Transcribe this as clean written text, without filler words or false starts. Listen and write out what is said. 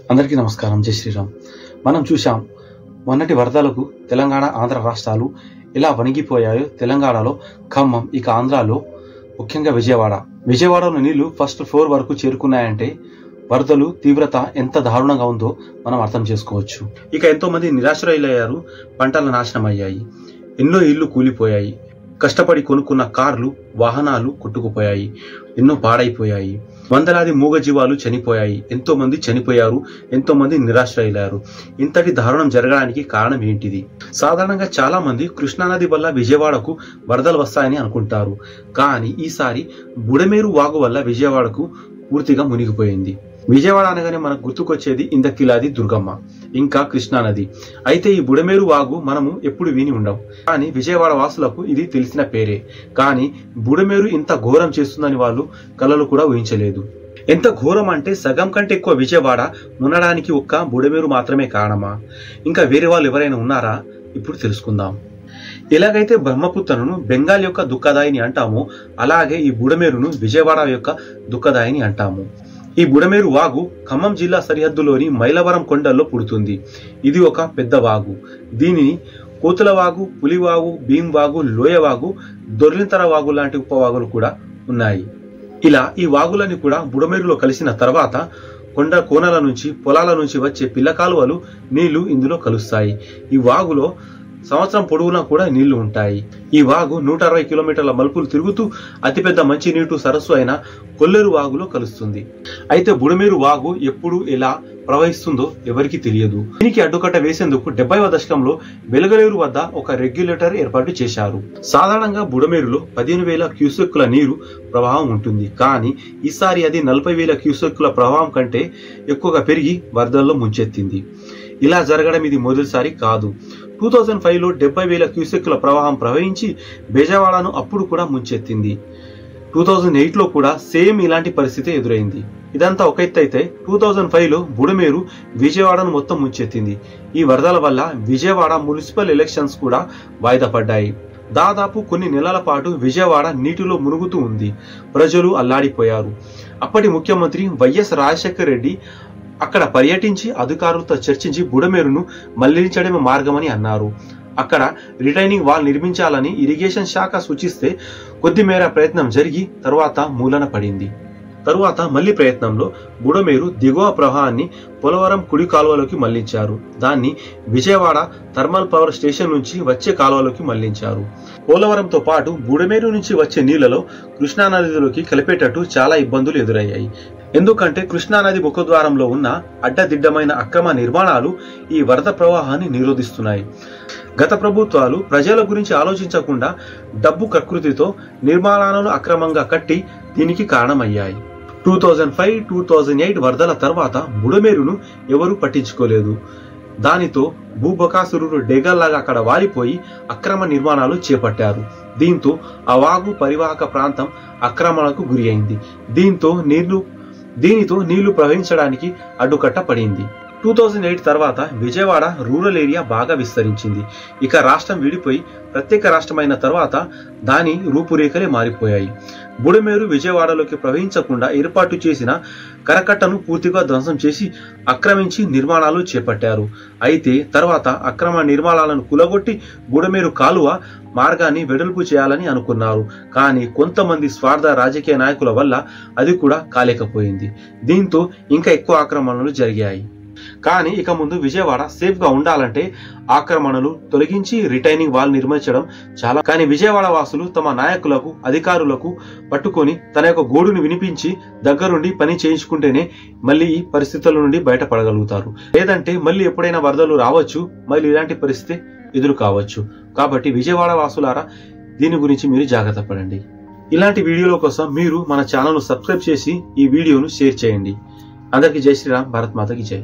అందరికీ నమస్కారం. జై శ్రీరామ్. మనం చూశాం మొన్నటి వరదలకు తెలంగాణ ఆంధ్ర రాష్ట్రాలు ఎలా వణిగిపోయాయో. తెలంగాణలో ఖమ్మం, ఇక ఆంధ్రాలో ముఖ్యంగా విజయవాడలో నీళ్లు ఫస్ట్ ఫ్లోర్ వరకు చేరుకున్నాయంటే వరదలు తీవ్రత ఎంత దారుణంగా ఉందో మనం అర్థం చేసుకోవచ్చు. ఇక ఎంతో మంది నిరాశ్రయులయ్యారు, పంటల నాశనం అయ్యాయి, ఎన్నో ఇళ్లు కూలిపోయాయి, కష్టపడి కొనుక్కున్న కార్లు, వాహనాలు కొట్టుకుపోయాయి, ఎన్నో పాడైపోయాయి, వందలాది మూగజీవాలు చనిపోయాయి, ఎంతో మంది చనిపోయారు, ఎంతో మంది నిరాశ్రయులయ్యారు. ఇంతటి దారుణం జరగడానికి కారణం ఏంటిది? సాధారణంగా చాలా మంది కృష్ణానది వల్ల విజయవాడకు వరదలు వస్తాయని అనుకుంటారు. కానీ ఈసారి బుడమేరు వాగు వల్ల విజయవాడకు పూర్తిగా మునిగిపోయింది. విజయవాడ అనగానే మనకు గుర్తుకొచ్చేది ఇందకిలాది దుర్గమ్మ, ఇంకా కృష్ణానది. అయితే ఈ బుడమేరు వాగు మనము ఎప్పుడు విని ఉండం, కానీ విజయవాడ వాసులకు ఇది తెలిసిన పేరే. కానీ బుడమేరు ఇంత ఘోరం చేస్తుందని వాళ్ళు కలలు కూడా ఊహించలేదు. ఎంత ఘోరం అంటే సగం కంటే ఎక్కువ విజయవాడ మునడానికి ఒక్క బుడమేరు మాత్రమే కారణమా? ఇంకా వేరే వాళ్ళు ఎవరైనా ఉన్నారా? ఇప్పుడు తెలుసుకుందాం. ఎలాగైతే బ్రహ్మపుత్రను బెంగాల్ యొక్క దుఃఖదాయిని అంటామో, అలాగే ఈ బుడమేరును విజయవాడ యొక్క దుఃఖదాయిని అంటాము. ఈ బుడమేరు వాగు ఖమ్మం జిల్లా సరిహద్దులోని మైలవరం కొండల్లో పుడుతుంది. ఇది ఒక పెద్ద వాగు. దీనిని కోతులవాగు, పులివాగు, భీంవాగు, లోయవాగు, దొర్లింతర వాగు లాంటి ఉపవాగులు కూడా ఉన్నాయి. ఇలా ఈ వాగులని కూడా బుడమేరులో కలిసిన తర్వాత కొండ కోనల నుంచి, పొలాల నుంచి వచ్చే పిల్ల కాలువలు నీళ్లు ఇందులో కలుస్తాయి. ఈ వాగులో సంవత్సరం పొడవునా కూడా నీళ్లు ఉంటాయి. ఈ వాగు 160 కిలోమీటర్ల మలుపులు తిరుగుతూ అతిపెద్ద మంచినీటి సరస్సు అయిన కొల్లేరు వాగులో కలుస్తుంది. అయితే బుడమేరు వాగు ఎప్పుడు ఎలా ప్రవహిస్తుందో ఎవరికి తెలియదు. దీనికి అడ్డుకట్ట వేసేందుకు 70వ దశకంలో వెలగలేరు వద్ద ఒక రెగ్యులేటర్ ఏర్పాటు చేశారు. సాధారణంగా బుడమేరులో 15,000 క్యూసెక్కుల నీరు ప్రవాహం ఉంటుంది. కానీ ఈసారి అది 40,000 క్యూసెక్కుల ప్రవాహం కంటే ఎక్కువగా పెరిగి వరదల్లో ముంచెత్తింది. ఇలా జరగడం ఇది మొదటిసారి కాదు. 2005లో 70,000 క్యూసెక్కుల ప్రవాహం ప్రవహించి బెజవాడను అప్పుడు కూడా ముంచెత్తింది. 2008లో కూడా సేమ్ ఇలాంటి పరిస్థితి ఎదురైంది. ఇదంతా ఒక ఎత్తు అయితే 2005లో బుడమేరు విజయవాడను మొత్తం ముంచెత్తింది. ఈ వరదల వల్ల విజయవాడ మున్సిపల్ ఎలక్షన్స్ కూడా వాయిదా పడ్డాయి. దాదాపు కొన్ని నెలల పాటు విజయవాడ నీటిలో మునుగుతూ ఉంది. ప్రజలు అల్లాడిపోయారు. అప్పటి ముఖ్యమంత్రి వైఎస్ రాజశేఖర రెడ్డి అక్కడ పర్యటించి అధికారులతో చర్చించి బుడమేరును మళ్లించడమే మార్గమని అన్నారు. అక్కడ రిటైనింగ్ వాల్ నిర్మించాలని ఇరిగేషన్ శాఖ సూచిస్తే కొద్ది మేర ప్రయత్నం జరిగి తరువాత మూలన పడింది. తరువాత మళ్లీ ప్రయత్నంలో బుడమేరు దిగువ ప్రవాహాన్ని పోలవరం కుడి కాలువలోకి మళ్లించారు. దాన్ని విజయవాడ థర్మల్ పవర్ స్టేషన్ నుంచి వచ్చే కాలువలోకి మళ్లించారు. పోలవరంతో పాటు బుడమేరు నుంచి వచ్చే నీళ్లలో కృష్ణానదిలోకి కలిపేటట్టు చాలా ఇబ్బందులు ఎదురయ్యాయి. ఎందుకంటే కృష్ణానది ముఖద్వారంలో ఉన్న అడ్డదిడ్డమైన అక్రమ నిర్మాణాలు ఈ వరద ప్రవాహాన్ని నిరోధిస్తున్నాయి. గత ప్రభుత్వాలు ప్రజల గురించి ఆలోచించకుండా డబ్బు కకృతితో నిర్మాణాలను అక్రమంగా కట్టి దీనికి కారణమయ్యాయి. 2005, 2008 వరదల తర్వాత బుడమేరును ఎవరూ పట్టించుకోలేదు. దానితో భూబకాసురుడు డేగల్లాగా అక్కడ వాలిపోయి అక్రమ నిర్మాణాలు చేపట్టారు. దీంతో ఆ వాగు పరివాహక ప్రాంతం ఆక్రమణకు గురి అయింది. దీనితో నీళ్లు ప్రవహించడానికి అడ్డుకట్ట పడింది. 2008 తర్వాత విజయవాడ రూరల్ ఏరియా బాగా విస్తరించింది. ఇక రాష్ట్రం విడిపోయి ప్రత్యేక రాష్ట్రమైన తర్వాత దాని రూపురేఖలే మారిపోయాయి. బుడమేరు విజయవాడలోకి ప్రవహించకుండా ఏర్పాటు చేసిన కరకట్టను పూర్తిగా ధ్వంసం చేసి ఆక్రమించి నిర్మాణాలు చేపట్టారు. అయితే తర్వాత అక్రమ నిర్మాణాలను కూలగొట్టి బుడమేరు కాలువ మార్గాన్ని వెడల్పు చేయాలని అనుకున్నారు. కానీ కొంతమంది స్వార్థ రాజకీయ నాయకుల వల్ల అది కూడా కాలేకపోయింది. దీంతో ఇంకా ఎక్కువ ఆక్రమణలు జరిగాయి. కానీ ఇక ముందు విజయవాడ సేఫ్ గా ఉండాలంటే ఆక్రమణలు తొలగించి రిటైనింగ్ వాల్ నిర్మించడం చాలా. కానీ విజయవాడ వాసులు తమ నాయకులకు, అధికారులకు పట్టుకొని తన యొక్క గోడును వినిపించి దగ్గరుండి పని చేయించుకుంటేనే మళ్ళీ ఈ పరిస్థితుల నుండి బయటపడగలుగుతారు. లేదంటే మళ్ళీ ఎప్పుడైనా వరదలు రావచ్చు, మళ్ళీ ఇలాంటి పరిస్థితి ఎదురు కావచ్చు. కాబట్టి విజయవాడ వాసులారా, దీని గురించి మీరు జాగ్రత్త పడండి. ఇలాంటి వీడియోల కోసం మీరు మన ఛానల్ ను సబ్స్క్రైబ్ చేసి ఈ వీడియోను షేర్ చేయండి. అందరికీ జై శ్రీరామ్. భారత్ మాతకి జై.